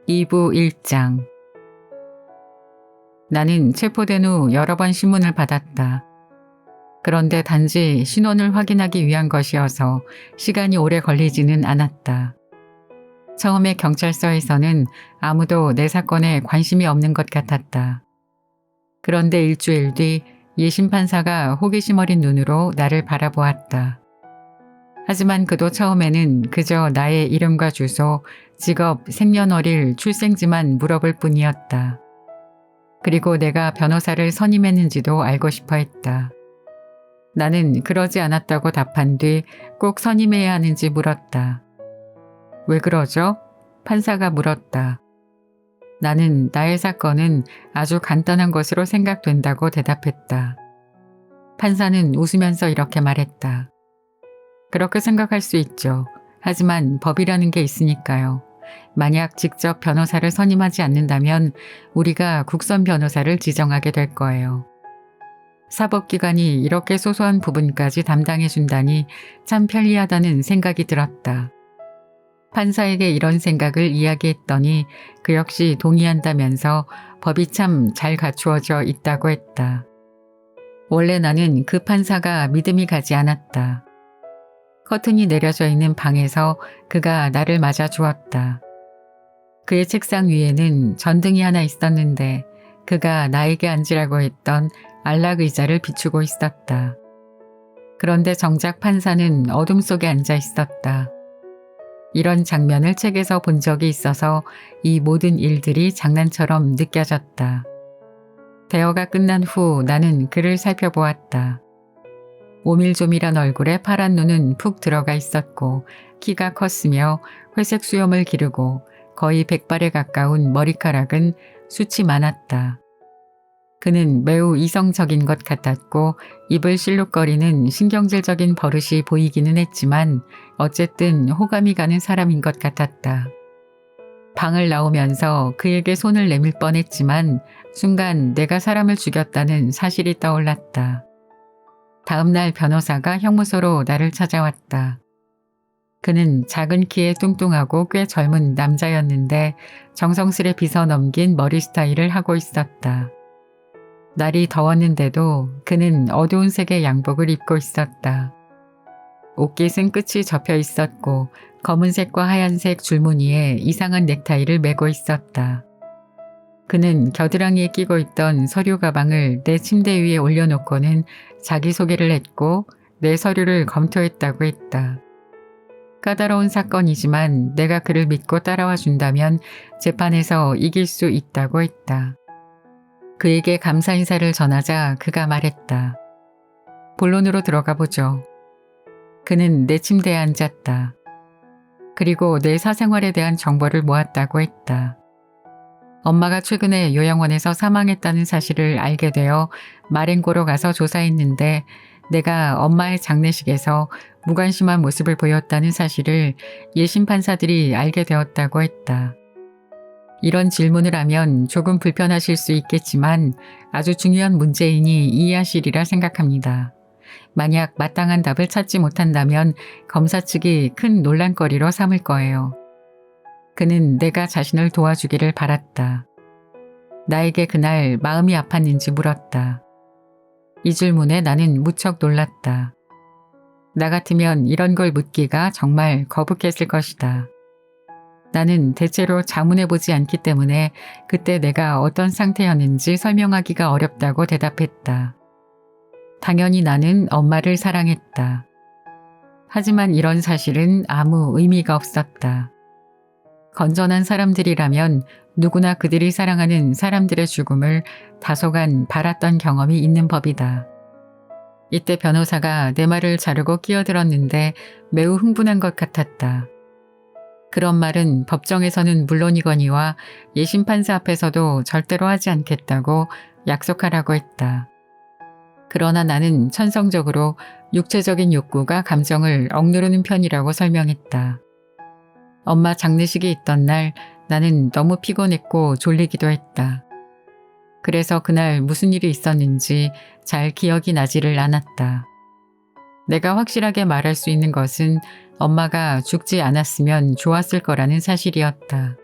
2부 1장. 나는 체포된 후 여러 번 신문을 받았다. 그런데 단지 신원을 확인하기 위한 것이어서 시간이 오래 걸리지는 않았다. 처음에 경찰서에서는 아무도 내 사건에 관심이 없는 것 같았다. 그런데 일주일 뒤 예심 판사가 호기심 어린 눈으로 나를 바라보았다. 하지만 그도 처음에는 그저 나의 이름과 주소, 직업, 생년월일, 출생지만 물어볼 뿐이었다. 그리고 내가 변호사를 선임했는지도 알고 싶어 했다. 나는 그러지 않았다고 답한 뒤 꼭 선임해야 하는지 물었다. 왜 그러죠? 판사가 물었다. 나는 나의 사건은 아주 간단한 것으로 생각된다고 대답했다. 판사는 웃으면서 이렇게 말했다. 그렇게 생각할 수 있죠. 하지만 법이라는 게 있으니까요. 만약 직접 변호사를 선임하지 않는다면 우리가 국선 변호사를 지정하게 될 거예요. 사법기관이 이렇게 소소한 부분까지 담당해 준다니 참 편리하다는 생각이 들었다. 판사에게 이런 생각을 이야기했더니 그 역시 동의한다면서 법이 참 잘 갖추어져 있다고 했다. 원래 나는 그 판사가 믿음이 가지 않았다. 커튼이 내려져 있는 방에서 그가 나를 맞아 주었다. 그의 책상 위에는 전등이 하나 있었는데 그가 나에게 앉으라고 했던 안락 의자를 비추고 있었다. 그런데 정작 판사는 어둠 속에 앉아 있었다. 이런 장면을 책에서 본 적이 있어서 이 모든 일들이 장난처럼 느껴졌다. 대화가 끝난 후 나는 그를 살펴보았다. 오밀조밀한 얼굴에 파란 눈은 푹 들어가 있었고 키가 컸으며 회색 수염을 기르고 거의 백발에 가까운 머리카락은 숱이 많았다. 그는 매우 이성적인 것 같았고 입을 실룩거리는 신경질적인 버릇이 보이기는 했지만 어쨌든 호감이 가는 사람인 것 같았다. 방을 나오면서 그에게 손을 내밀 뻔했지만 순간 내가 사람을 죽였다는 사실이 떠올랐다. 다음 날 변호사가 형무소로 나를 찾아왔다. 그는 작은 키에 뚱뚱하고 꽤 젊은 남자였는데 정성스레 빗어 넘긴 머리 스타일을 하고 있었다. 날이 더웠는데도 그는 어두운 색의 양복을 입고 있었다. 옷깃은 끝이 접혀 있었고 검은색과 하얀색 줄무늬에 이상한 넥타이를 메고 있었다. 그는 겨드랑이에 끼고 있던 서류 가방을 내 침대 위에 올려놓고는 자기소개를 했고 내 서류를 검토했다고 했다. 까다로운 사건이지만 내가 그를 믿고 따라와 준다면 재판에서 이길 수 있다고 했다. 그에게 감사 인사를 전하자 그가 말했다. 본론으로 들어가 보죠. 그는 내 침대에 앉았다. 그리고 내 사생활에 대한 정보를 모았다고 했다. 엄마가 최근에 요양원에서 사망했다는 사실을 알게 되어 마렌고로 가서 조사했는데 내가 엄마의 장례식에서 무관심한 모습을 보였다는 사실을 예심 판사들이 알게 되었다고 했다. 이런 질문을 하면 조금 불편하실 수 있겠지만 아주 중요한 문제이니 이해하시리라 생각합니다. 만약 마땅한 답을 찾지 못한다면 검사 측이 큰 논란거리로 삼을 거예요. 그는 내가 자신을 도와주기를 바랐다. 나에게 그날 마음이 아팠는지 물었다. 이 질문에 나는 무척 놀랐다. 나 같으면 이런 걸 묻기가 정말 거북했을 것이다. 나는 대체로 자문해보지 않기 때문에 그때 내가 어떤 상태였는지 설명하기가 어렵다고 대답했다. 당연히 나는 엄마를 사랑했다. 하지만 이런 사실은 아무 의미가 없었다. 건전한 사람들이라면 누구나 그들이 사랑하는 사람들의 죽음을 다소간 바랐던 경험이 있는 법이다. 이때 변호사가 내 말을 자르고 끼어들었는데 매우 흥분한 것 같았다. 그런 말은 법정에서는 물론이거니와 예심 판사 앞에서도 절대로 하지 않겠다고 약속하라고 했다. 그러나 나는 천성적으로 육체적인 욕구가 감정을 억누르는 편이라고 설명했다. 엄마 장례식이 있던 날 나는 너무 피곤했고 졸리기도 했다. 그래서 그날 무슨 일이 있었는지 잘 기억이 나지를 않았다. 내가 확실하게 말할 수 있는 것은 엄마가 죽지 않았으면 좋았을 거라는 사실이었다.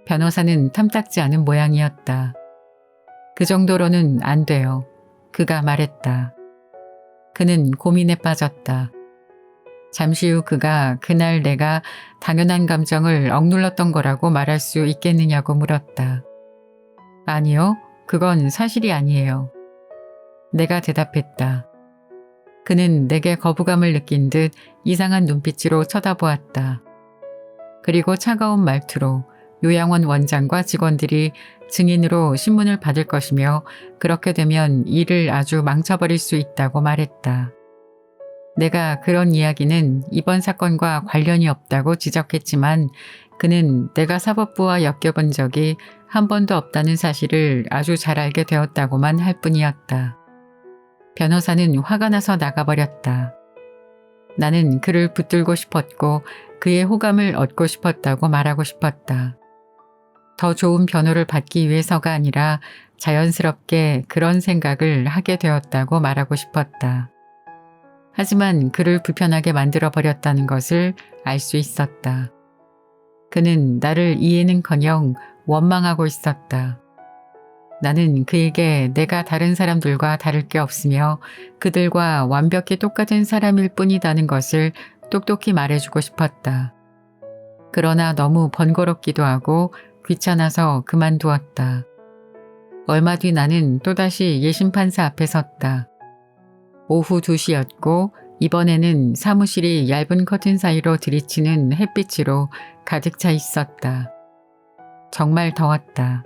변호사는 탐탁지 않은 모양이었다. 그 정도로는 안 돼요. 그가 말했다. 그는 고민에 빠졌다. 잠시 후 그가 그날 내가 당연한 감정을 억눌렀던 거라고 말할 수 있겠느냐고 물었다. 아니요, 그건 사실이 아니에요. 내가 대답했다. 그는 내게 거부감을 느낀 듯 이상한 눈빛으로 쳐다보았다. 그리고 차가운 말투로 요양원 원장과 직원들이 증인으로 신문을 받을 것이며 그렇게 되면 일을 아주 망쳐버릴 수 있다고 말했다. 내가 그런 이야기는 이번 사건과 관련이 없다고 지적했지만 그는 내가 사법부와 엮여본 적이 한 번도 없다는 사실을 아주 잘 알게 되었다고만 할 뿐이었다. 변호사는 화가 나서 나가버렸다. 나는 그를 붙들고 싶었고 그의 호감을 얻고 싶었다고 말하고 싶었다. 더 좋은 변호를 받기 위해서가 아니라 자연스럽게 그런 생각을 하게 되었다고 말하고 싶었다. 하지만 그를 불편하게 만들어버렸다는 것을 알 수 있었다. 그는 나를 이해는커녕 원망하고 있었다. 나는 그에게 내가 다른 사람들과 다를 게 없으며 그들과 완벽히 똑같은 사람일 뿐이라는 것을 똑똑히 말해주고 싶었다. 그러나 너무 번거롭기도 하고 귀찮아서 그만두었다. 얼마 뒤 나는 또다시 예심판사 앞에 섰다. 오후 2시였고 이번에는 사무실이 얇은 커튼 사이로 들이치는 햇빛으로 가득 차 있었다. 정말 더웠다.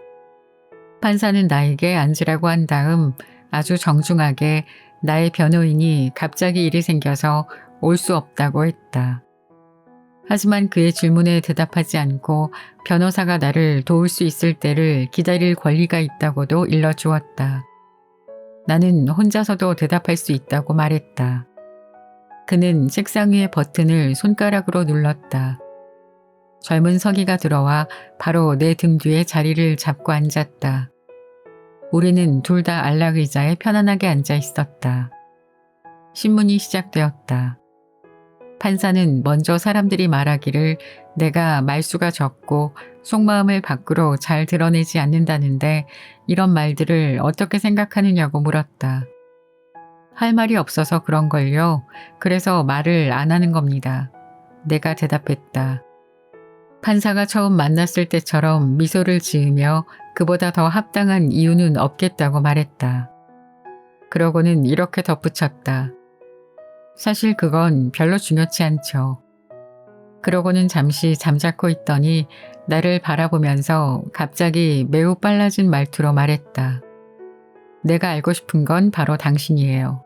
판사는 나에게 앉으라고 한 다음 아주 정중하게 나의 변호인이 갑자기 일이 생겨서 올 수 없다고 했다. 하지만 그의 질문에 대답하지 않고 변호사가 나를 도울 수 있을 때를 기다릴 권리가 있다고도 일러주었다. 나는 혼자서도 대답할 수 있다고 말했다. 그는 책상 위의 버튼을 손가락으로 눌렀다. 젊은 서기가 들어와 바로 내 등 뒤에 자리를 잡고 앉았다. 우리는 둘 다 안락 의자에 편안하게 앉아 있었다. 신문이 시작되었다. 판사는 먼저 사람들이 말하기를 내가 말수가 적고 속마음을 밖으로 잘 드러내지 않는다는데 이런 말들을 어떻게 생각하느냐고 물었다. 할 말이 없어서 그런걸요. 그래서 말을 안 하는 겁니다. 내가 대답했다. 판사가 처음 만났을 때처럼 미소를 지으며 그보다 더 합당한 이유는 없겠다고 말했다. 그러고는 이렇게 덧붙였다. 사실 그건 별로 중요치 않죠. 그러고는 잠시 잠자코 있더니 나를 바라보면서 갑자기 매우 빨라진 말투로 말했다. 내가 알고 싶은 건 바로 당신이에요.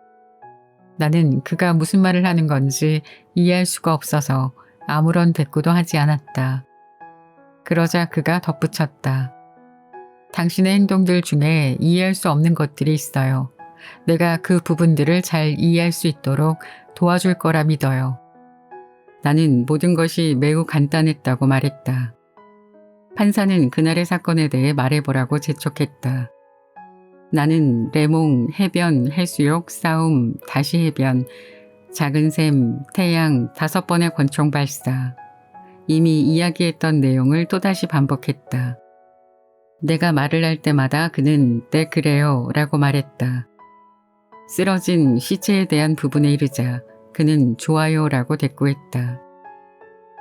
나는 그가 무슨 말을 하는 건지 이해할 수가 없어서 아무런 대꾸도 하지 않았다. 그러자 그가 덧붙였다. 당신의 행동들 중에 이해할 수 없는 것들이 있어요. 내가 그 부분들을 잘 이해할 수 있도록 도와줄 거라 믿어요. 나는 모든 것이 매우 간단했다고 말했다. 판사는 그날의 사건에 대해 말해보라고 재촉했다. 나는 레몽, 해변, 해수욕, 싸움, 다시 해변, 작은 샘, 태양 5번의 권총 발사. 이미 이야기했던 내용을 또다시 반복했다. 내가 말을 할 때마다 그는 네 그래요 라고 말했다. 쓰러진 시체에 대한 부분에 이르자 그는 좋아요 라고 대꾸했다.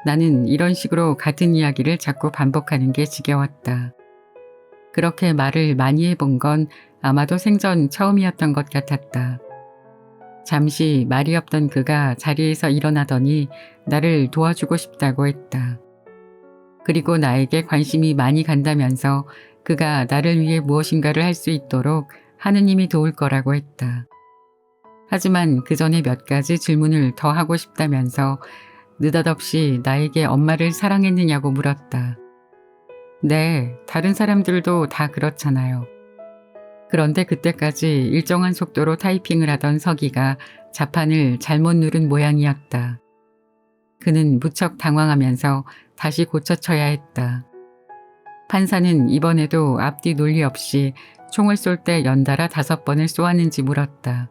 나는 이런 식으로 같은 이야기를 자꾸 반복하는 게 지겨웠다. 그렇게 말을 많이 해본 건 아마도 생전 처음이었던 것 같았다. 잠시 말이 없던 그가 자리에서 일어나더니 나를 도와주고 싶다고 했다. 그리고 나에게 관심이 많이 간다면서 그가 나를 위해 무엇인가를 할 수 있도록 하느님이 도울 거라고 했다. 하지만 그 전에 몇 가지 질문을 더 하고 싶다면서 느닷없이 나에게 엄마를 사랑했느냐고 물었다. 네, 다른 사람들도 다 그렇잖아요. 그런데 그때까지 일정한 속도로 타이핑을 하던 서기가 자판을 잘못 누른 모양이었다. 그는 무척 당황하면서 다시 고쳐쳐야 했다. 판사는 이번에도 앞뒤 논리 없이 총을 쏠 때 연달아 5번을 쏘았는지 물었다.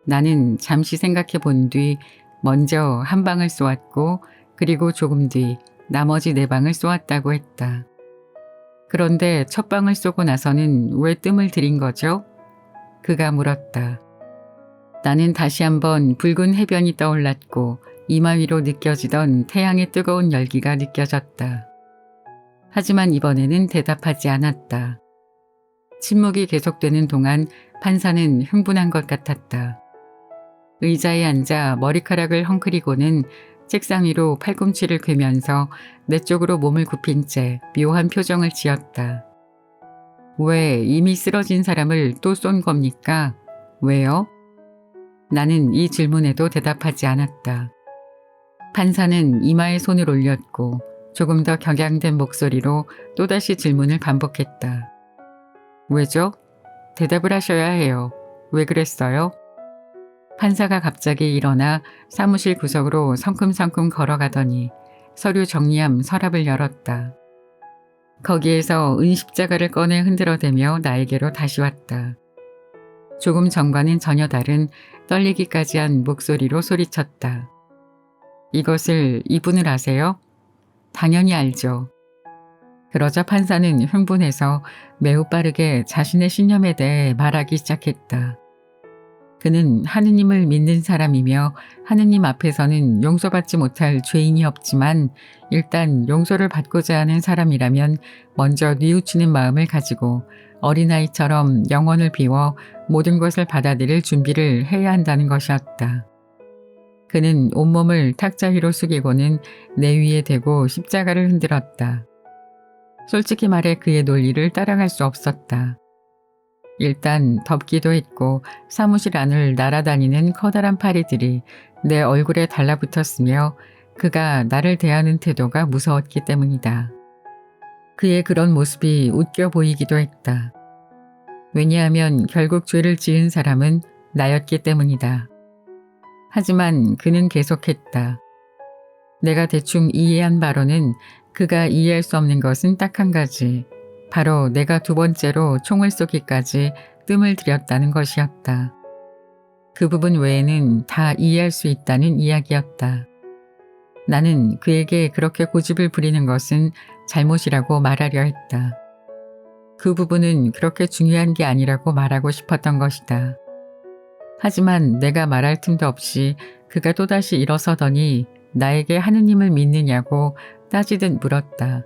나는 잠시 생각해 본 뒤 먼저 한 방을 쏘았고 그리고 조금 뒤 나머지 4방을 쏘았다고 했다. 그런데 첫 방을 쏘고 나서는 왜 뜸을 들인 거죠? 그가 물었다. 나는 다시 한번 붉은 해변이 떠올랐고 이마 위로 느껴지던 태양의 뜨거운 열기가 느껴졌다. 하지만 이번에는 대답하지 않았다. 침묵이 계속되는 동안 판사는 흥분한 것 같았다. 의자에 앉아 머리카락을 헝클이고는 책상 위로 팔꿈치를 괴면서 내 쪽으로 몸을 굽힌 채 묘한 표정을 지었다. 왜 이미 쓰러진 사람을 또 쏜 겁니까? 왜요? 나는 이 질문에도 대답하지 않았다. 판사는 이마에 손을 올렸고 조금 더 격양된 목소리로 또다시 질문을 반복했다. 왜죠? 대답을 하셔야 해요. 왜 그랬어요? 판사가 갑자기 일어나 사무실 구석으로 성큼성큼 걸어가더니 서류 정리함 서랍을 열었다. 거기에서 은십자가를 꺼내 흔들어대며 나에게로 다시 왔다. 조금 전과는 전혀 다른 떨리기까지 한 목소리로 소리쳤다. 이것을 이분을 아세요? 당연히 알죠. 그러자 판사는 흥분해서 매우 빠르게 자신의 신념에 대해 말하기 시작했다. 그는 하느님을 믿는 사람이며 하느님 앞에서는 용서받지 못할 죄인이 없지만 일단 용서를 받고자 하는 사람이라면 먼저 뉘우치는 마음을 가지고 어린아이처럼 영혼을 비워 모든 것을 받아들일 준비를 해야 한다는 것이었다. 그는 온몸을 탁자 위로 숙이고는 내 위에 대고 십자가를 흔들었다. 솔직히 말해 그의 논리를 따라갈 수 없었다. 일단 덥기도 했고 사무실 안을 날아다니는 커다란 파리들이 내 얼굴에 달라붙었으며 그가 나를 대하는 태도가 무서웠기 때문이다. 그의 그런 모습이 웃겨 보이기도 했다. 왜냐하면 결국 죄를 지은 사람은 나였기 때문이다. 하지만 그는 계속했다. 내가 대충 이해한 바로는 그가 이해할 수 없는 것은 딱 한 가지. 바로 내가 두 번째로 총을 쏘기까지 뜸을 들였다는 것이었다. 그 부분 외에는 다 이해할 수 있다는 이야기였다. 나는 그에게 그렇게 고집을 부리는 것은 잘못이라고 말하려 했다. 그 부분은 그렇게 중요한 게 아니라고 말하고 싶었던 것이다. 하지만 내가 말할 틈도 없이 그가 또다시 일어서더니 나에게 하느님을 믿느냐고 따지듯 물었다.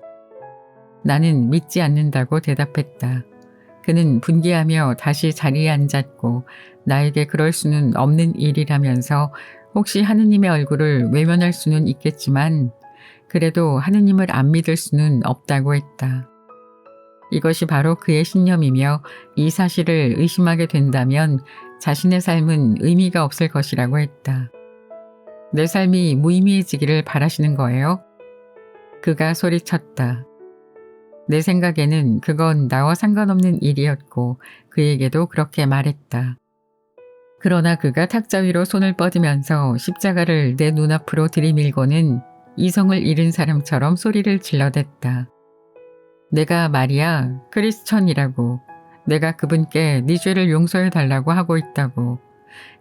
나는 믿지 않는다고 대답했다. 그는 분개하며 다시 자리에 앉았고 나에게 그럴 수는 없는 일이라면서 혹시 하느님의 얼굴을 외면할 수는 있겠지만 그래도 하느님을 안 믿을 수는 없다고 했다. 이것이 바로 그의 신념이며 이 사실을 의심하게 된다면 자신의 삶은 의미가 없을 것이라고 했다. 내 삶이 무의미해지기를 바라시는 거예요? 그가 소리쳤다. 내 생각에는 그건 나와 상관없는 일이었고 그에게도 그렇게 말했다. 그러나 그가 탁자 위로 손을 뻗으면서 십자가를 내 눈앞으로 들이밀고는 이성을 잃은 사람처럼 소리를 질러댔다. 내가 말이야 크리스천이라고. 내가 그분께 네 죄를 용서해 달라고 하고 있다고.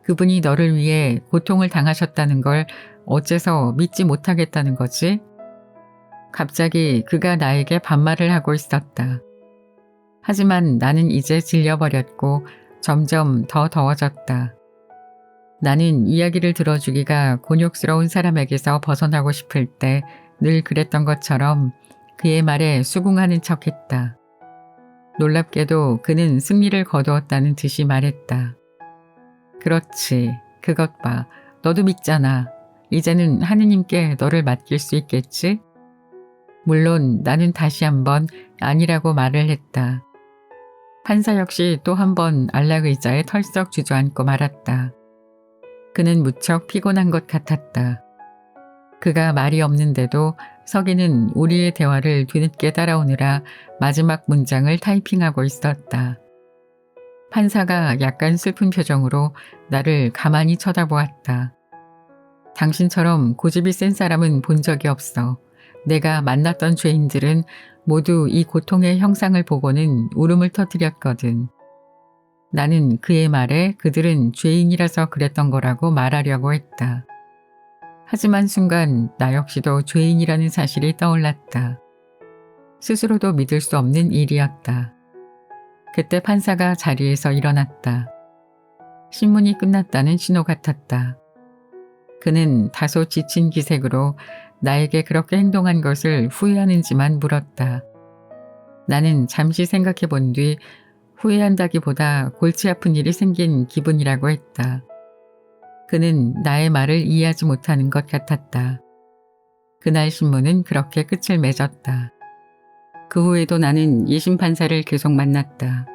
그분이 너를 위해 고통을 당하셨다는 걸 어째서 믿지 못하겠다는 거지? 갑자기 그가 나에게 반말을 하고 있었다. 하지만 나는 이제 질려버렸고 점점 더 더워졌다. 나는 이야기를 들어주기가 곤욕스러운 사람에게서 벗어나고 싶을 때 늘 그랬던 것처럼 그의 말에 수긍하는 척했다. 놀랍게도 그는 승리를 거두었다는 듯이 말했다. 그렇지, 그것 봐. 너도 믿잖아. 이제는 하느님께 너를 맡길 수 있겠지? 물론 나는 다시 한번 아니라고 말을 했다. 판사 역시 또 한 번 안락 의자에 털썩 주저앉고 말았다. 그는 무척 피곤한 것 같았다. 그가 말이 없는데도 서기는 우리의 대화를 뒤늦게 따라오느라 마지막 문장을 타이핑하고 있었다. 판사가 약간 슬픈 표정으로 나를 가만히 쳐다보았다. 당신처럼 고집이 센 사람은 본 적이 없어. 내가 만났던 죄인들은 모두 이 고통의 형상을 보고는 울음을 터뜨렸거든. 나는 그의 말에 그들은 죄인이라서 그랬던 거라고 말하려고 했다. 하지만 순간 나 역시도 죄인이라는 사실이 떠올랐다. 스스로도 믿을 수 없는 일이었다. 그때 판사가 자리에서 일어났다. 신문이 끝났다는 신호 같았다. 그는 다소 지친 기색으로 나에게 그렇게 행동한 것을 후회하는지만 물었다. 나는 잠시 생각해 본 뒤 후회한다기보다 골치 아픈 일이 생긴 기분이라고 했다. 그는 나의 말을 이해하지 못하는 것 같았다. 그날 신문은 그렇게 끝을 맺었다. 그 후에도 나는 2심 판사를 계속 만났다.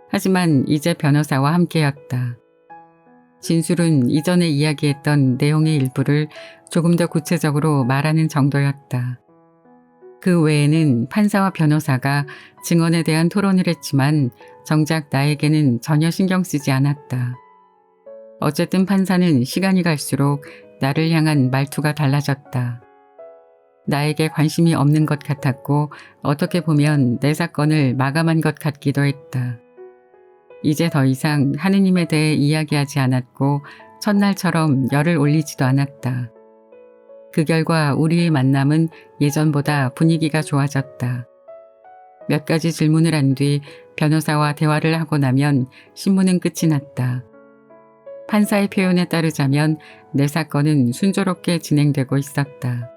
하지만 이제 변호사와 함께였다. 진술은 이전에 이야기했던 내용의 일부를 조금 더 구체적으로 말하는 정도였다. 그 외에는 판사와 변호사가 증언에 대한 토론을 했지만 정작 나에게는 전혀 신경 쓰지 않았다. 어쨌든 판사는 시간이 갈수록 나를 향한 말투가 달라졌다. 나에게 관심이 없는 것 같았고 어떻게 보면 내 사건을 마감한 것 같기도 했다. 이제 더 이상 하느님에 대해 이야기하지 않았고 첫날처럼 열을 올리지도 않았다. 그 결과 우리의 만남은 예전보다 분위기가 좋아졌다. 몇 가지 질문을 한 뒤 변호사와 대화를 하고 나면 신문은 끝이 났다. 판사의 표현에 따르자면 내 사건은 순조롭게 진행되고 있었다.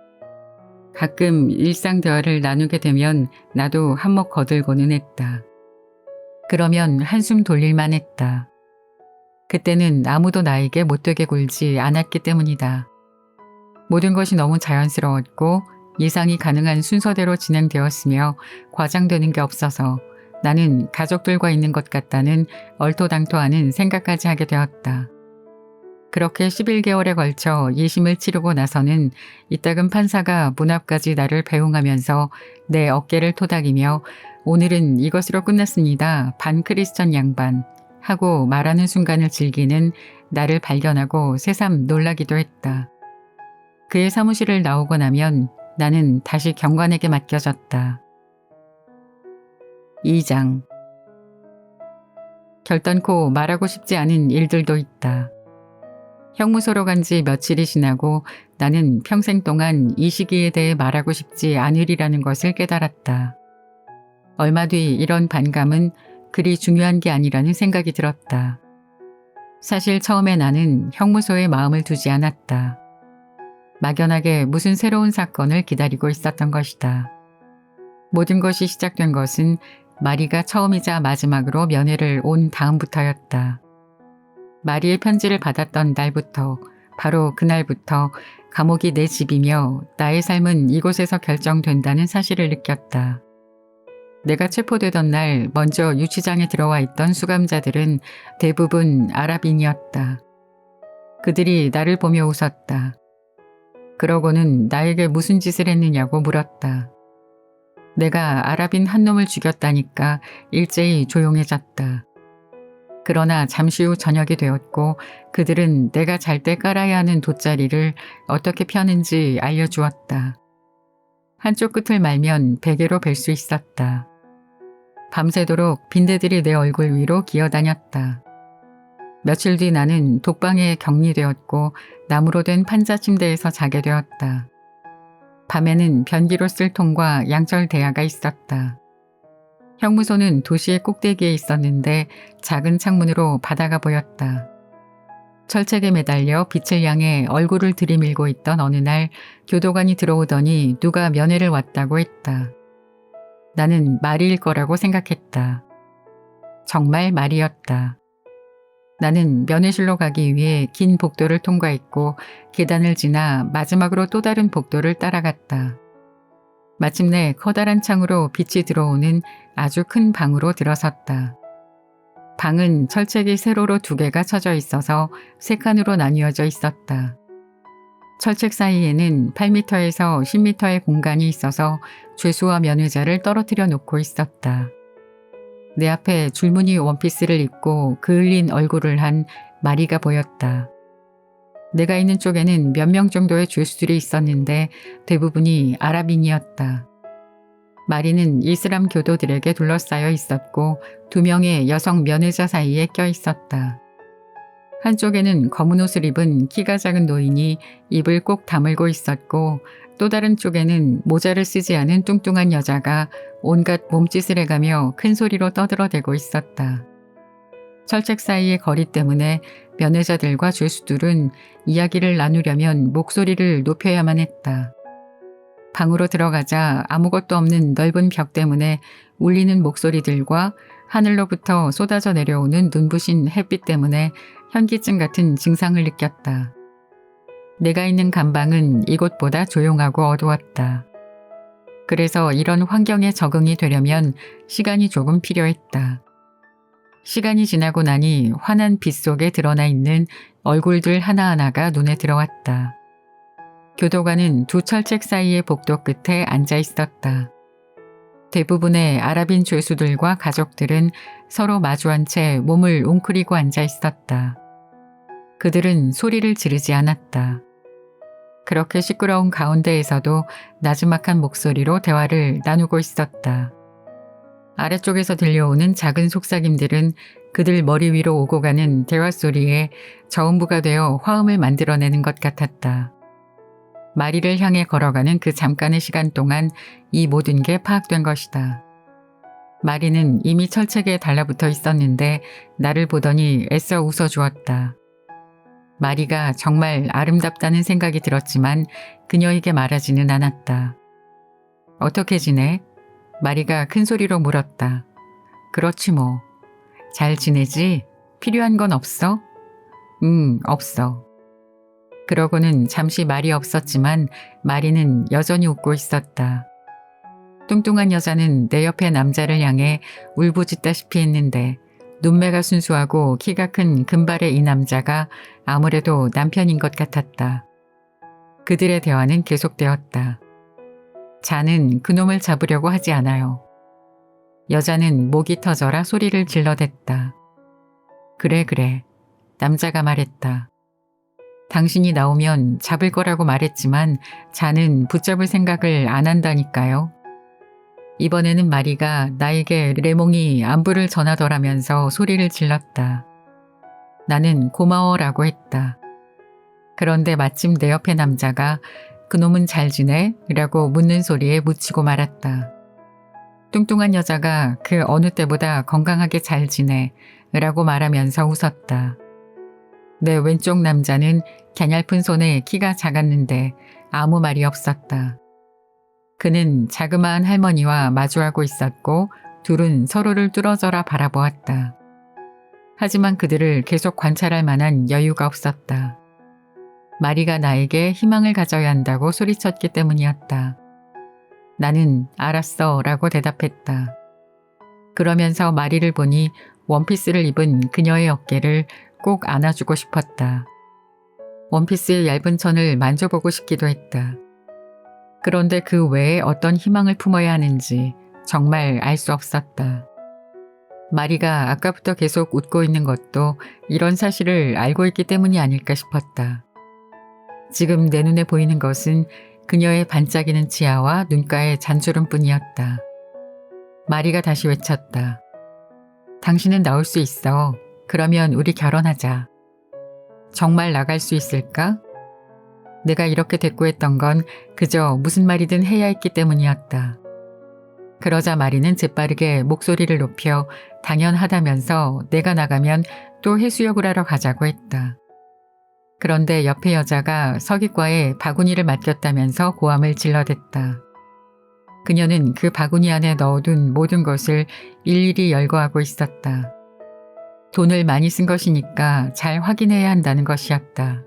가끔 일상 대화를 나누게 되면 나도 한몫 거들고는 했다. 그러면 한숨 돌릴만 했다. 그때는 아무도 나에게 못되게 굴지 않았기 때문이다. 모든 것이 너무 자연스러웠고 예상이 가능한 순서대로 진행되었으며 과장되는 게 없어서 나는 가족들과 있는 것 같다는 얼토당토하는 생각까지 하게 되었다. 그렇게 11개월에 걸쳐 예심을 치르고 나서는 이따금 판사가 문 앞까지 나를 배웅하면서 내 어깨를 토닥이며 오늘은 이것으로 끝났습니다. 반크리스천 양반 하고 말하는 순간을 즐기는 나를 발견하고 새삼 놀라기도 했다. 그의 사무실을 나오고 나면 나는 다시 경관에게 맡겨졌다. 2장. 결단코 말하고 싶지 않은 일들도 있다. 형무소로 간 지 며칠이 지나고 나는 평생 동안 이 시기에 대해 말하고 싶지 않으리라는 것을 깨달았다. 얼마 뒤 이런 반감은 그리 중요한 게 아니라는 생각이 들었다. 사실 처음에 나는 형무소에 마음을 두지 않았다. 막연하게 무슨 새로운 사건을 기다리고 있었던 것이다. 모든 것이 시작된 것은 마리가 처음이자 마지막으로 면회를 온 다음부터였다. 마리의 편지를 받았던 날부터, 바로 그날부터 감옥이 내 집이며 나의 삶은 이곳에서 결정된다는 사실을 느꼈다. 내가 체포되던 날 먼저 유치장에 들어와 있던 수감자들은 대부분 아랍인이었다. 그들이 나를 보며 웃었다. 그러고는 나에게 무슨 짓을 했느냐고 물었다. 내가 아랍인 한 놈을 죽였다니까 일제히 조용해졌다. 그러나 잠시 후 저녁이 되었고 그들은 내가 잘 때 깔아야 하는 돗자리를 어떻게 펴는지 알려주었다. 한쪽 끝을 말면 베개로 벨 수 있었다. 밤새도록 빈대들이 내 얼굴 위로 기어다녔다. 며칠 뒤 나는 독방에 격리되었고 나무로 된 판자 침대에서 자게 되었다. 밤에는 변기로 쓸 통과 양철 대야가 있었다. 형무소는 도시의 꼭대기에 있었는데 작은 창문으로 바다가 보였다. 철책에 매달려 빛을 향해 얼굴을 들이밀고 있던 어느 날 교도관이 들어오더니 누가 면회를 왔다고 했다. 나는 마리일 거라고 생각했다. 정말 마리였다. 나는 면회실로 가기 위해 긴 복도를 통과했고 계단을 지나 마지막으로 또 다른 복도를 따라갔다. 마침내 커다란 창으로 빛이 들어오는 아주 큰 방으로 들어섰다. 방은 철책이 세로로 2개가 쳐져 있어서 3칸으로 나뉘어져 있었다. 철책 사이에는 8m에서 10m의 공간이 있어서 죄수와 면회자를 떨어뜨려 놓고 있었다. 내 앞에 줄무늬 원피스를 입고 그을린 얼굴을 한 마리가 보였다. 내가 있는 쪽에는 몇 명 정도의 죄수들이 있었는데 대부분이 아랍인이었다. 마리는 이슬람 교도들에게 둘러싸여 있었고 2명의 여성 면회자 사이에 껴 있었다. 한쪽에는 검은 옷을 입은 키가 작은 노인이 입을 꼭 다물고 있었고 또 다른 쪽에는 모자를 쓰지 않은 뚱뚱한 여자가 온갖 몸짓을 해가며 큰 소리로 떠들어대고 있었다. 철책 사이의 거리 때문에 면회자들과 죄수들은 이야기를 나누려면 목소리를 높여야만 했다. 방으로 들어가자 아무것도 없는 넓은 벽 때문에 울리는 목소리들과 하늘로부터 쏟아져 내려오는 눈부신 햇빛 때문에 현기증 같은 증상을 느꼈다. 내가 있는 감방은 이곳보다 조용하고 어두웠다. 그래서 이런 환경에 적응이 되려면 시간이 조금 필요했다. 시간이 지나고 나니 환한 빛 속에 드러나 있는 얼굴들 하나하나가 눈에 들어왔다. 교도관은 두 철책 사이의 복도 끝에 앉아 있었다. 대부분의 아랍인 죄수들과 가족들은 서로 마주한 채 몸을 웅크리고 앉아 있었다. 그들은 소리를 지르지 않았다. 그렇게 시끄러운 가운데에서도 나지막한 목소리로 대화를 나누고 있었다. 아래쪽에서 들려오는 작은 속삭임들은 그들 머리 위로 오고 가는 대화 소리에 저음부가 되어 화음을 만들어내는 것 같았다. 마리를 향해 걸어가는 그 잠깐의 시간 동안 이 모든 게 파악된 것이다. 마리는 이미 철책에 달라붙어 있었는데 나를 보더니 애써 웃어주었다. 마리가 정말 아름답다는 생각이 들었지만 그녀에게 말하지는 않았다. 어떻게 지내? 마리가 큰 소리로 물었다. 그렇지 뭐. 잘 지내지? 필요한 건 없어? 없어. 그러고는 잠시 말이 없었지만 마리는 여전히 웃고 있었다. 뚱뚱한 여자는 내 옆에 남자를 향해 울부짖다시피 했는데 눈매가 순수하고 키가 큰 금발의 이 남자가 아무래도 남편인 것 같았다. 그들의 대화는 계속되었다. 자는 그놈을 잡으려고 하지 않아요. 여자는 목이 터져라 소리를 질러댔다. 그래. 남자가 말했다. 당신이 나오면 잡을 거라고 말했지만 자는 붙잡을 생각을 안 한다니까요. 이번에는 마리가 나에게 레몽이 안부를 전하더라면서 소리를 질렀다. 나는 고마워라고 했다. 그런데 마침 내 옆에 남자가 그놈은 잘 지내? 라고 묻는 소리에 묻히고 말았다. 뚱뚱한 여자가 그 어느 때보다 건강하게 잘 지내? 라고 말하면서 웃었다. 내 왼쪽 남자는 갸냘픈 손에 키가 작았는데 아무 말이 없었다. 그는 자그마한 할머니와 마주하고 있었고 둘은 서로를 뚫어져라 바라보았다. 하지만 그들을 계속 관찰할 만한 여유가 없었다. 마리가 나에게 희망을 가져야 한다고 소리쳤기 때문이었다. 나는 알았어 라고 대답했다. 그러면서 마리를 보니 원피스를 입은 그녀의 어깨를 꼭 안아주고 싶었다. 원피스의 얇은 천을 만져보고 싶기도 했다. 그런데 그 외에 어떤 희망을 품어야 하는지 정말 알 수 없었다. 마리가 아까부터 계속 웃고 있는 것도 이런 사실을 알고 있기 때문이 아닐까 싶었다. 지금 내 눈에 보이는 것은 그녀의 반짝이는 치아와 눈가의 잔주름뿐이었다. 마리가 다시 외쳤다. 당신은 나올 수 있어. 그러면 우리 결혼하자. 정말 나갈 수 있을까? 내가 이렇게 대꾸했던 건 그저 무슨 말이든 해야 했기 때문이었다. 그러자 마리는 재빠르게 목소리를 높여 당연하다면서 내가 나가면 또 해수욕을 하러 가자고 했다. 그런데 옆에 여자가 서기과에 바구니를 맡겼다면서 고함을 질러댔다. 그녀는 그 바구니 안에 넣어둔 모든 것을 일일이 열거하고 있었다. 돈을 많이 쓴 것이니까 잘 확인해야 한다는 것이었다.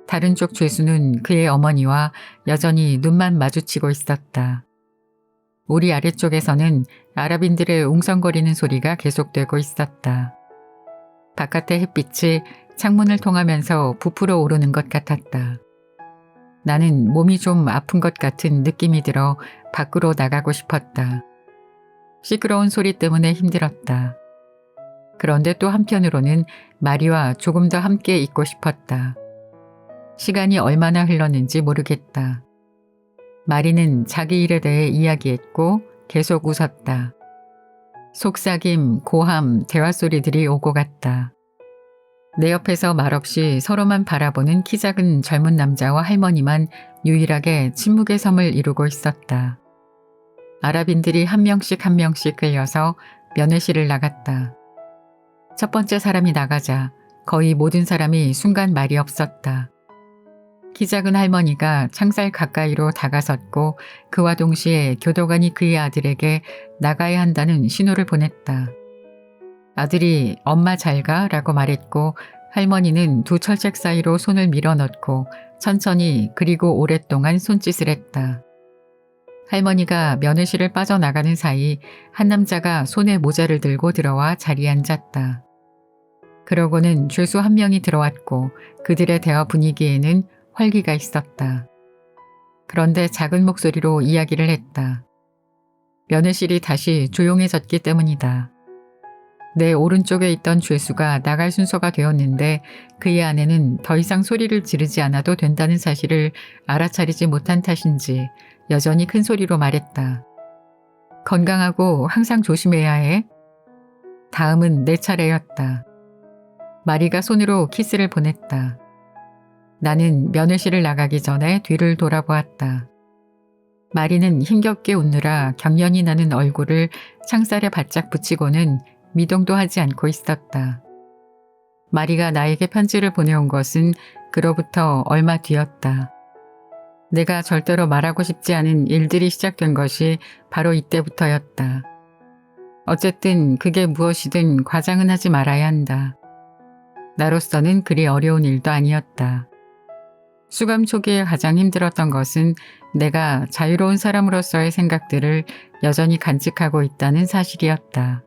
다른 쪽 죄수는 그의 어머니와 여전히 눈만 마주치고 있었다. 우리 아래쪽에서는 아랍인들의 웅성거리는 소리가 계속되고 있었다. 바깥의 햇빛이 창문을 통하면서 부풀어 오르는 것 같았다. 나는 몸이 좀 아픈 것 같은 느낌이 들어 밖으로 나가고 싶었다. 시끄러운 소리 때문에 힘들었다. 그런데 또 한편으로는 마리와 조금 더 함께 있고 싶었다. 시간이 얼마나 흘렀는지 모르겠다. 마리는 자기 일에 대해 이야기했고 계속 웃었다. 속삭임, 고함, 대화 소리들이 오고 갔다. 내 옆에서 말없이 서로만 바라보는 키 작은 젊은 남자와 할머니만 유일하게 침묵의 섬을 이루고 있었다. 아랍인들이 한 명씩 끌려서 면회실을 나갔다. 첫 번째 사람이 나가자 거의 모든 사람이 순간 말이 없었다. 키 작은 할머니가 창살 가까이로 다가섰고 그와 동시에 교도관이 그의 아들에게 나가야 한다는 신호를 보냈다. 아들이 엄마 잘 가라고 말했고 할머니는 두 철책 사이로 손을 밀어넣고 천천히 그리고 오랫동안 손짓을 했다. 할머니가 면회실을 빠져나가는 사이 한 남자가 손에 모자를 들고 들어와 자리에 앉았다. 그러고는 죄수 한 명이 들어왔고 그들의 대화 분위기에는 활기가 있었다. 그런데 작은 목소리로 이야기를 했다. 면회실이 다시 조용해졌기 때문이다. 내 오른쪽에 있던 죄수가 나갈 순서가 되었는데 그의 아내는 더 이상 소리를 지르지 않아도 된다는 사실을 알아차리지 못한 탓인지 여전히 큰 소리로 말했다. 건강하고 항상 조심해야 해. 다음은 내 차례였다. 마리가 손으로 키스를 보냈다. 나는 면회실을 나가기 전에 뒤를 돌아보았다. 마리는 힘겹게 웃느라 경련이 나는 얼굴을 창살에 바짝 붙이고는 미동도 하지 않고 있었다. 마리가 나에게 편지를 보내온 것은 그로부터 얼마 뒤였다. 내가 절대로 말하고 싶지 않은 일들이 시작된 것이 바로 이때부터였다. 어쨌든 그게 무엇이든 과장은 하지 말아야 한다. 나로서는 그리 어려운 일도 아니었다. 수감 초기에 가장 힘들었던 것은 내가 자유로운 사람으로서의 생각들을 여전히 간직하고 있다는 사실이었다.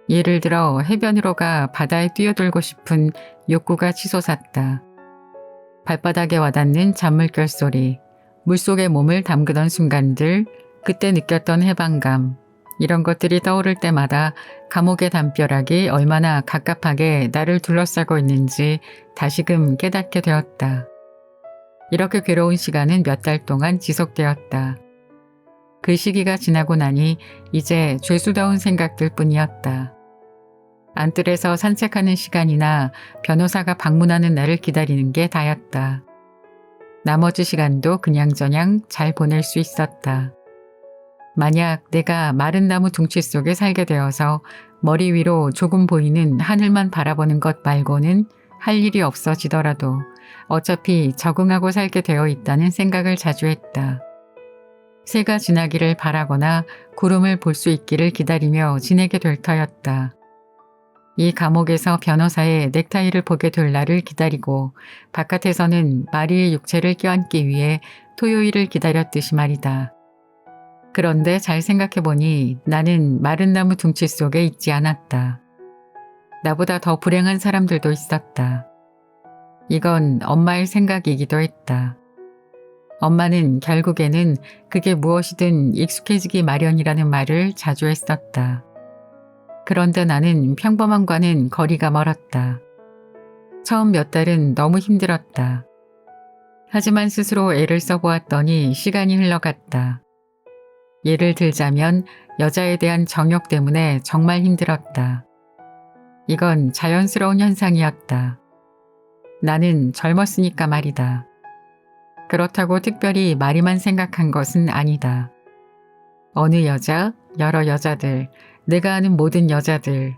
예를 들어 해변으로 가 바다에 뛰어들고 싶은 욕구가 치솟았다. 발바닥에 와닿는 잔물결 소리, 물속에 몸을 담그던 순간들, 그때 느꼈던 해방감, 이런 것들이 떠오를 때마다 감옥의 담벼락이 얼마나 갑갑하게 나를 둘러싸고 있는지 다시금 깨닫게 되었다. 이렇게 괴로운 시간은 몇 달 동안 지속되었다. 그 시기가 지나고 나니 이제 죄수다운 생각들 뿐이었다. 안뜰에서 산책하는 시간이나 변호사가 방문하는 날을 기다리는 게 다였다. 나머지 시간도 그냥저냥 잘 보낼 수 있었다. 만약 내가 마른 나무 둥치 속에 살게 되어서 머리 위로 조금 보이는 하늘만 바라보는 것 말고는 할 일이 없어지더라도 어차피 적응하고 살게 되어 있다는 생각을 자주 했다. 새가 지나기를 바라거나 구름을 볼 수 있기를 기다리며 지내게 될 터였다. 이 감옥에서 변호사의 넥타이를 보게 될 날을 기다리고 바깥에서는 마리의 육체를 껴안기 위해 토요일을 기다렸듯이 말이다. 그런데 잘 생각해보니 나는 마른 나무 둥치 속에 있지 않았다. 나보다 더 불행한 사람들도 있었다. 이건 엄마의 생각이기도 했다. 엄마는 결국에는 그게 무엇이든 익숙해지기 마련이라는 말을 자주 했었다. 그런데 나는 평범함과는 거리가 멀었다. 처음 몇 달은 너무 힘들었다. 하지만 스스로 애를 써보았더니 시간이 흘러갔다. 예를 들자면 여자에 대한 정욕 때문에 정말 힘들었다. 이건 자연스러운 현상이었다. 나는 젊었으니까 말이다. 그렇다고 특별히 마리만 생각한 것은 아니다. 어느 여자, 여러 여자들, 내가 아는 모든 여자들,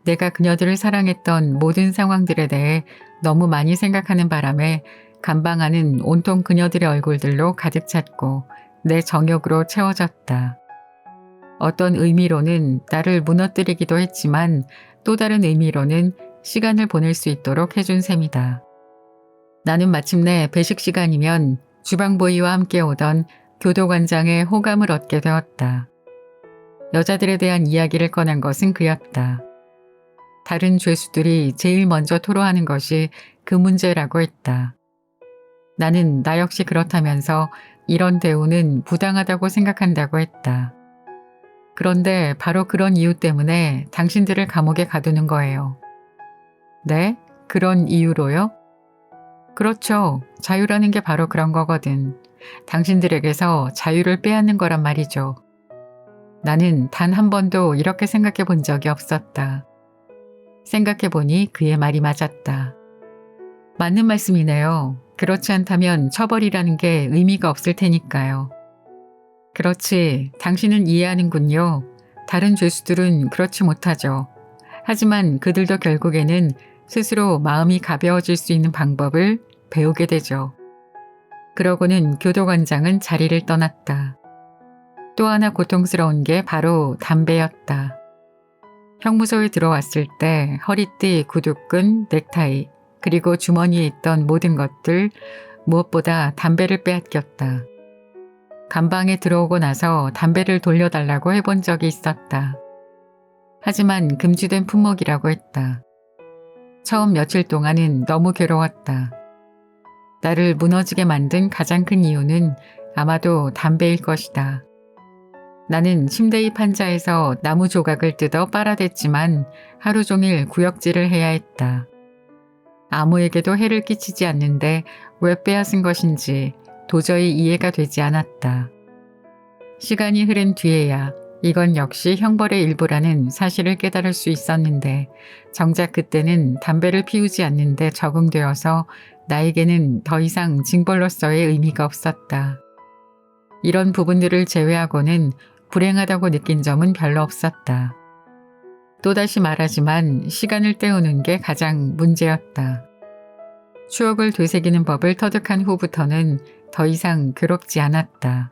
내가 그녀들을 사랑했던 모든 상황들에 대해 너무 많이 생각하는 바람에 감방안은 온통 그녀들의 얼굴들로 가득 찼고 내 정욕으로 채워졌다. 어떤 의미로는 나를 무너뜨리기도 했지만 또 다른 의미로는 시간을 보낼 수 있도록 해준 셈이다. 나는 마침내 배식 시간이면 주방보이와 함께 오던 교도관장의 호감을 얻게 되었다. 여자들에 대한 이야기를 꺼낸 것은 그였다. 다른 죄수들이 제일 먼저 토로하는 것이 그 문제라고 했다. 나는 나 역시 그렇다면서 이런 대우는 부당하다고 생각한다고 했다. 그런데 바로 그런 이유 때문에 당신들을 감옥에 가두는 거예요. 네? 그런 이유로요? 그렇죠. 자유라는 게 바로 그런 거거든. 당신들에게서 자유를 빼앗는 거란 말이죠. 나는 단 한 번도 이렇게 생각해 본 적이 없었다. 생각해보니 그의 말이 맞았다. 맞는 말씀이네요. 그렇지 않다면 처벌이라는 게 의미가 없을 테니까요. 그렇지, 당신은 이해하는군요. 다른 죄수들은 그렇지 못하죠. 하지만 그들도 결국에는 스스로 마음이 가벼워질 수 있는 방법을 배우게 되죠. 그러고는 교도관장은 자리를 떠났다. 또 하나 고통스러운 게 바로 담배였다. 형무소에 들어왔을 때 허리띠, 구두끈, 넥타이, 그리고 주머니에 있던 모든 것들, 무엇보다 담배를 빼앗겼다. 감방에 들어오고 나서 담배를 돌려달라고 해본 적이 있었다. 하지만 금지된 품목이라고 했다. 처음 며칠 동안은 너무 괴로웠다. 나를 무너지게 만든 가장 큰 이유는 아마도 담배일 것이다. 나는 침대 잎 한자에서 나무 조각을 뜯어 빨아댔지만 하루 종일 구역질을 해야 했다. 아무에게도 해를 끼치지 않는데 왜 빼앗은 것인지 도저히 이해가 되지 않았다. 시간이 흐른 뒤에야 이건 역시 형벌의 일부라는 사실을 깨달을 수 있었는데 정작 그때는 담배를 피우지 않는데 적응되어서 나에게는 더 이상 징벌로서의 의미가 없었다. 이런 부분들을 제외하고는 불행하다고 느낀 점은 별로 없었다. 또다시 말하지만 시간을 때우는 게 가장 문제였다. 추억을 되새기는 법을 터득한 후부터는 더 이상 괴롭지 않았다.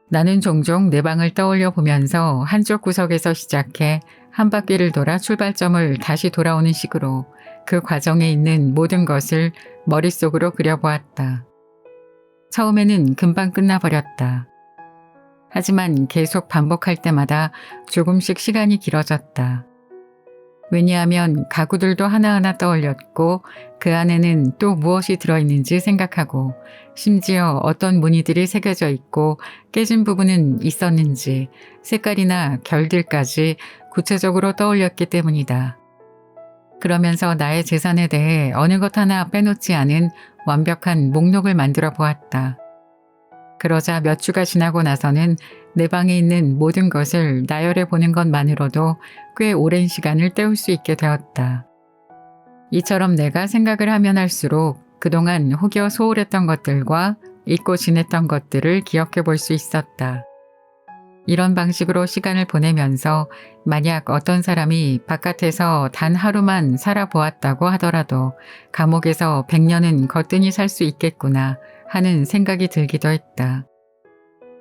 나는 종종 내 방을 떠올려 보면서 한쪽 구석에서 시작해 한 바퀴를 돌아 출발점을 다시 돌아오는 식으로 그 과정에 있는 모든 것을 머릿속으로 그려보았다. 처음에는 금방 끝나버렸다. 하지만 계속 반복할 때마다 조금씩 시간이 길어졌다. 왜냐하면 가구들도 하나하나 떠올렸고 그 안에는 또 무엇이 들어있는지 생각하고 심지어 어떤 무늬들이 새겨져 있고 깨진 부분은 있었는지 색깔이나 결들까지 구체적으로 떠올렸기 때문이다. 그러면서 나의 재산에 대해 어느 것 하나 빼놓지 않은 완벽한 목록을 만들어 보았다. 그러자 몇 주가 지나고 나서는 내 방에 있는 모든 것을 나열해 보는 것만으로도 꽤 오랜 시간을 때울 수 있게 되었다. 이처럼 내가 생각을 하면 할수록 그동안 혹여 소홀했던 것들과 잊고 지냈던 것들을 기억해 볼 수 있었다. 이런 방식으로 시간을 보내면서 만약 어떤 사람이 바깥에서 단 하루만 살아보았다고 하더라도 감옥에서 100년은 거뜬히 살 수 있겠구나 하는 생각이 들기도 했다.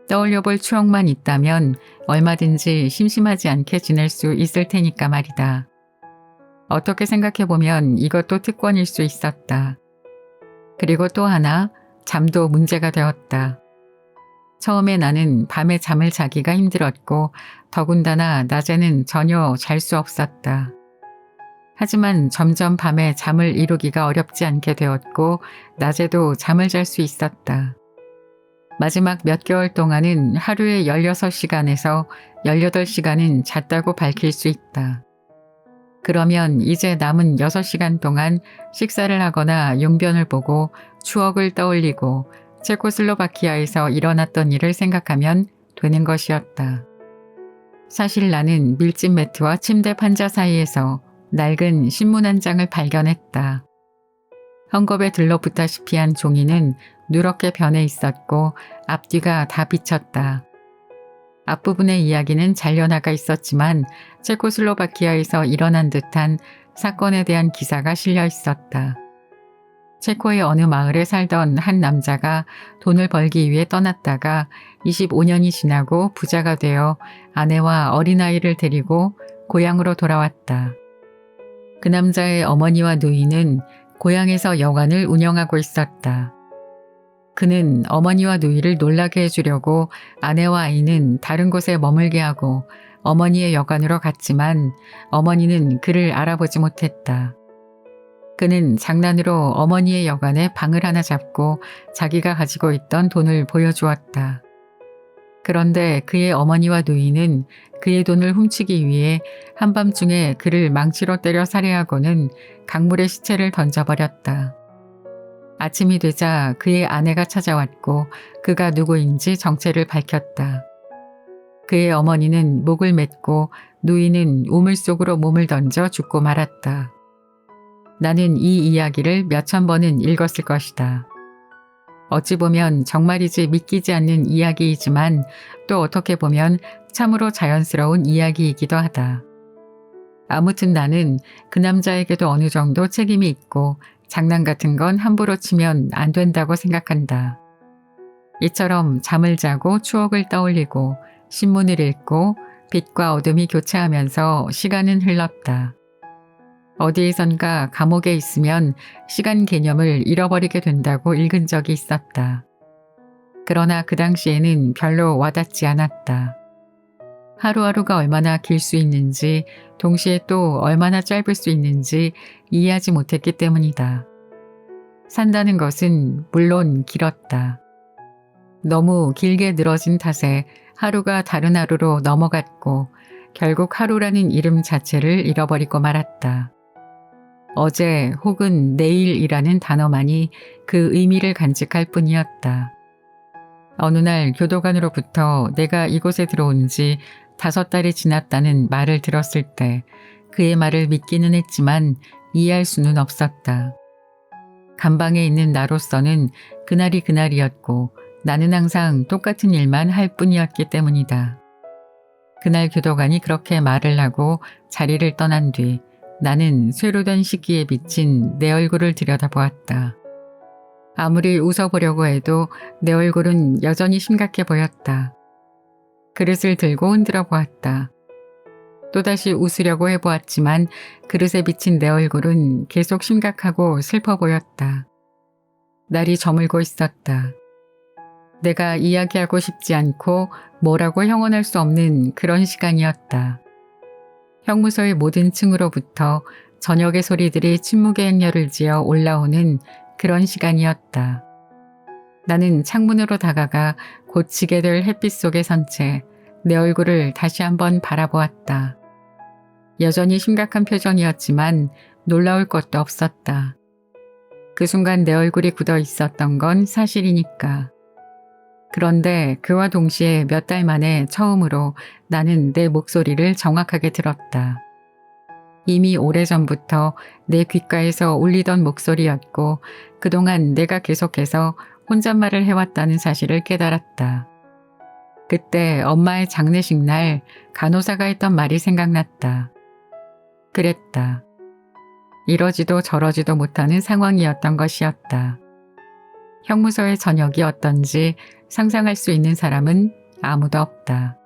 떠올려 볼 추억만 있다면 얼마든지 심심하지 않게 지낼 수 있을 테니까 말이다. 어떻게 생각해보면 이것도 특권일 수 있었다. 그리고 또 하나, 잠도 문제가 되었다. 처음에 나는 밤에 잠을 자기가 힘들었고 더군다나 낮에는 전혀 잘 수 없었다. 하지만 점점 밤에 잠을 이루기가 어렵지 않게 되었고 낮에도 잠을 잘 수 있었다. 마지막 몇 개월 동안은 하루에 16시간에서 18시간은 잤다고 밝힐 수 있다. 그러면 이제 남은 6시간 동안 식사를 하거나 용변을 보고 추억을 떠올리고 체코슬로바키아에서 일어났던 일을 생각하면 되는 것이었다. 사실 나는 밀짚 매트와 침대 판자 사이에서 낡은 신문 한 장을 발견했다. 헝겊에 들러붙다시피 한 종이는 누렇게 변해 있었고 앞뒤가 다 비쳤다. 앞부분의 이야기는 잘려나가 있었지만 체코슬로바키아에서 일어난 듯한 사건에 대한 기사가 실려 있었다. 체코의 어느 마을에 살던 한 남자가 돈을 벌기 위해 떠났다가 25년이 지나고 부자가 되어 아내와 어린아이를 데리고 고향으로 돌아왔다. 그 남자의 어머니와 누이는 고향에서 여관을 운영하고 있었다. 그는 어머니와 누이를 놀라게 해주려고 아내와 아이는 다른 곳에 머물게 하고 어머니의 여관으로 갔지만 어머니는 그를 알아보지 못했다. 그는 장난으로 어머니의 여관에 방을 하나 잡고 자기가 가지고 있던 돈을 보여주었다. 그런데 그의 어머니와 누이는 그의 돈을 훔치기 위해 한밤중에 그를 망치로 때려 살해하고는 강물에 시체를 던져버렸다. 아침이 되자 그의 아내가 찾아왔고 그가 누구인지 정체를 밝혔다. 그의 어머니는 목을 맸고 누이는 우물 속으로 몸을 던져 죽고 말았다. 나는 이 이야기를 몇천 번은 읽었을 것이다. 어찌 보면 정말이지 믿기지 않는 이야기이지만 또 어떻게 보면 참으로 자연스러운 이야기이기도 하다. 아무튼 나는 그 남자에게도 어느 정도 책임이 있고 장난 같은 건 함부로 치면 안 된다고 생각한다. 이처럼 잠을 자고 추억을 떠올리고 신문을 읽고 빛과 어둠이 교차하면서 시간은 흘렀다. 어디에선가 감옥에 있으면 시간 개념을 잃어버리게 된다고 읽은 적이 있었다. 그러나 그 당시에는 별로 와닿지 않았다. 하루하루가 얼마나 길 수 있는지 동시에 또 얼마나 짧을 수 있는지 이해하지 못했기 때문이다. 산다는 것은 물론 길었다. 너무 길게 늘어진 탓에 하루가 다른 하루로 넘어갔고 결국 하루라는 이름 자체를 잃어버리고 말았다. 어제 혹은 내일이라는 단어만이 그 의미를 간직할 뿐이었다. 어느 날 교도관으로부터 내가 이곳에 들어온 지 5달이 지났다는 말을 들었을 때 그의 말을 믿기는 했지만 이해할 수는 없었다. 감방에 있는 나로서는 그날이 그날이었고 나는 항상 똑같은 일만 할 뿐이었기 때문이다. 그날 교도관이 그렇게 말을 하고 자리를 떠난 뒤 나는 쇠로된 시기에 비친 내 얼굴을 들여다보았다. 아무리 웃어보려고 해도 내 얼굴은 여전히 심각해 보였다. 그릇을 들고 흔들어 보았다. 또다시 웃으려고 해보았지만 그릇에 비친 내 얼굴은 계속 심각하고 슬퍼 보였다. 날이 저물고 있었다. 내가 이야기하고 싶지 않고 뭐라고 형언할 수 없는 그런 시간이었다. 형무소의 모든 층으로부터 저녁의 소리들이 침묵의 행렬을 지어 올라오는 그런 시간이었다. 나는 창문으로 다가가 곧 지게 될 햇빛 속에 선 채 내 얼굴을 다시 한번 바라보았다. 여전히 심각한 표정이었지만 놀라울 것도 없었다. 그 순간 내 얼굴이 굳어 있었던 건 사실이니까. 그런데 그와 동시에 몇 달 만에 처음으로 나는 내 목소리를 정확하게 들었다. 이미 오래전부터 내 귓가에서 울리던 목소리였고 그동안 내가 계속해서 혼잣말을 해왔다는 사실을 깨달았다. 그때 엄마의 장례식 날 간호사가 했던 말이 생각났다. 그랬다. 이러지도 저러지도 못하는 상황이었던 것이었다. 형무소의 저녁이 어떤지 상상할 수 있는 사람은 아무도 없다.